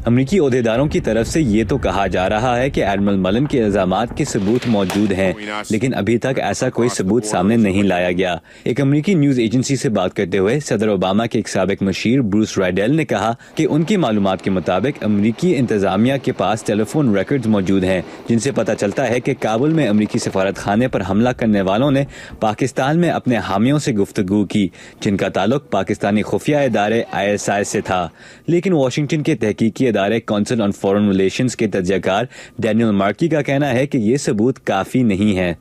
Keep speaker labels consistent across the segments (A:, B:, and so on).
A: امریکی عہدیداروں کی طرف سے یہ تو کہا جا رہا ہے کہ ایڈمرل ملن کے الزامات کے ثبوت موجود ہیں، لیکن ابھی تک ایسا کوئی ثبوت سامنے نہیں لایا گیا۔ ایک امریکی نیوز ایجنسی سے بات کرتے ہوئے صدر اوباما کے ایک سابق مشیر بروس رائڈیل نے کہا کہ ان کی معلومات کے مطابق امریکی انتظامیہ کے پاس ٹیلی فون ریکارڈز موجود ہیں جن سے پتہ چلتا ہے کہ کابل میں امریکی سفارت خانے پر حملہ کرنے والوں نے پاکستان میں اپنے حامیوں سے گفتگو کی جن کا تعلق پاکستانی خفیہ ادارے ISI سے تھا، لیکن واشنگٹن کے تحقیقی ادارے کونسل آن فورن ریلیشنز کے تجزیہ کار ڈینیل مارکی کا کہنا ہے کہ یہ ثبوت کافی نہیں ہے۔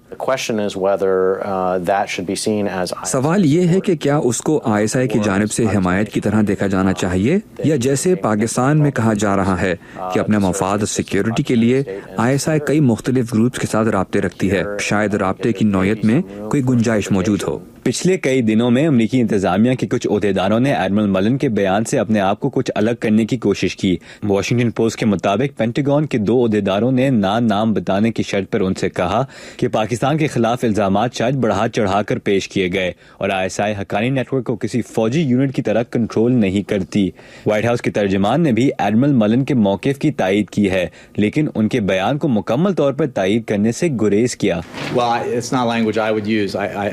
B: سوال یہ ہے کہ کیا اس کو ISI کی جانب سے حمایت کی طرح دیکھا جانا چاہیے، یا جیسے پاکستان میں کہا جا رہا ہے کہ اپنے مفاد اور سیکیورٹی کے لیے ISI کئی مختلف گروپس کے ساتھ رابطے رکھتی ہے، شاید رابطے کی نوعیت میں کوئی گنجائش موجود ہو۔
A: پچھلے کئی دنوں میں امریکی انتظامیہ کے کچھ عہدیداروں نے ایڈمرل ملن کے بیان سے اپنے آپ کو کچھ الگ کرنے کی کوشش کی۔ واشنگٹن پوسٹ کے مطابق پینٹاگون کے 2 عہدیداروں نے نام بتانے کی شرط پر ان سے کہا کہ پاکستان کے خلاف الزامات شاید بڑھا چڑھا کر پیش کیے گئے اور ISI حقانی نیٹ ورک کو کسی فوجی یونٹ کی طرح کنٹرول نہیں کرتی۔ وائٹ ہاؤس کے ترجمان نے بھی ایڈمرل ملن کے موقف کی تائید کی ہے، لیکن ان کے بیان کو مکمل طور پر تائید کرنے سے گریز کیا۔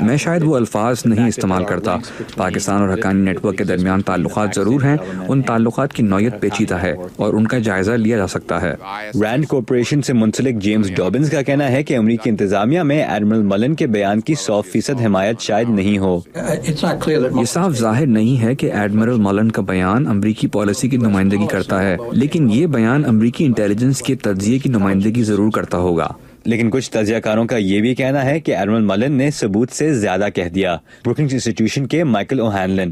B: میں شاید وہ الفاظ نہیں استعمال کرتا۔ پاکستان اور حقانی نیٹ ورک کے درمیان تعلقات ضرور ہیں، ان تعلقات کی نوعیت پیچیدہ ہے اور ان کا جائزہ لیا جا سکتا ہے۔
A: رینڈ کارپوریشن سے منسلک جیمز ڈوبنز کا کہنا ہے کہ امریکی انتظامیہ میں ایڈمرل ملن کے بیان کی 100% حمایت شاید نہیں ہو۔
B: یہ صاف ظاہر نہیں ہے کہ ایڈمرل ملن کا بیان امریکی پالیسی کی نمائندگی کرتا ہے، لیکن یہ بیان امریکی انٹیلیجنس کے تجزیے کی نمائندگی ضرور کرتا ہوگا۔
A: لیکن کچھ تجزیہ کاروں کا یہ بھی کہنا ہے کہ ایڈمرل ملن نے ثبوت سے زیادہ کہہ دیا۔ بروکنگز انسٹیٹیوشن کے مائیکل اوہانلن: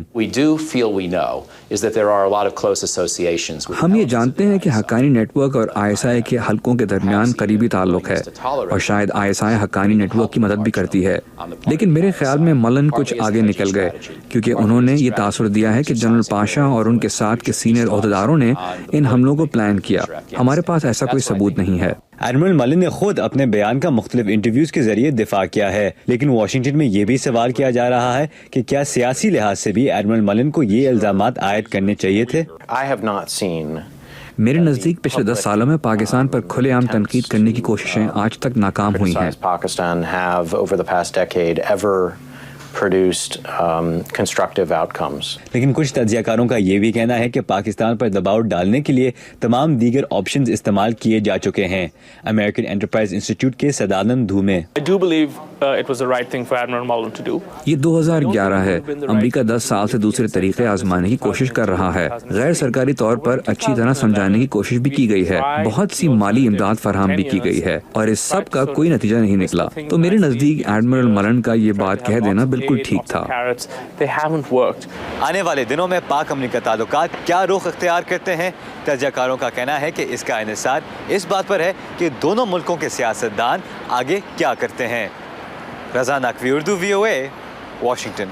B: ہم یہ جانتے ہیں کہ حقانی نیٹ ورک اور ISI کے حلقوں کے درمیان قریبی تعلق ہے اور شاید ISI حقانی نیٹ ورک کی مدد بھی کرتی ہے، لیکن میرے خیال میں ملن کچھ آگے نکل گئے کیونکہ انہوں نے یہ تاثر دیا ہے کہ جنرل پاشا اور ان کے ساتھ کے سینئر عہدیداروں نے ان حملوں کو پلان کیا۔ ہمارے پاس ایسا کوئی ثبوت نہیں ہے۔
A: ایڈمرل ملن نے خود اپنے بیان کا مختلف انٹرویوز کے ذریعے دفاع کیا ہے، لیکن واشنگٹن میں یہ بھی سوال کیا جا رہا ہے کہ کیا سیاسی لحاظ سے بھی ایڈمرل ملن کو یہ الزامات عائد کرنے چاہیے تھے؟
B: میرے نزدیک پچھلے 10 سالوں میں پاکستان پر کھلے عام تنقید کرنے کی کوششیں آج تک ناکام ہوئی ہیں۔
A: لیکن کچھ تجزیہ کاروں کا یہ بھی کہنا ہے کہ پاکستان پر دباؤ ڈالنے کے لیے تمام دیگر آپشنز استعمال کیے جا چکے ہیں۔ امریکن انٹرپرائز انسٹیٹیوٹ کے سدانند دھومے:
B: یہ 2011 ہے۔ امریکہ 10 سال سے دوسرے طریقے آزمانے کی کوشش کر رہا ہے۔ غیر سرکاری طور پر اچھی طرح سمجھانے کی کوشش بھی کی گئی ہے، بہت سی مالی امداد فراہم بھی کی گئی ہے، اور اس سب کا کوئی نتیجہ نہیں نکلا۔ تو میرے نزدیک ایڈمرل ملن کا یہ بات کہہ دینا بالکل ٹھیک تھا۔
A: آنے والے دنوں میں پاک امریکہ تعلقات کیا رخ اختیار کرتے ہیں؟ تجزیہ کاروں کا کہنا ہے کہ اس کا انحصار اس بات پر ہے کہ دونوں ملکوں کے سیاستدان آگے کیا کرتے ہیں۔ رضا نقوی، اردو VOA، واشنگٹن۔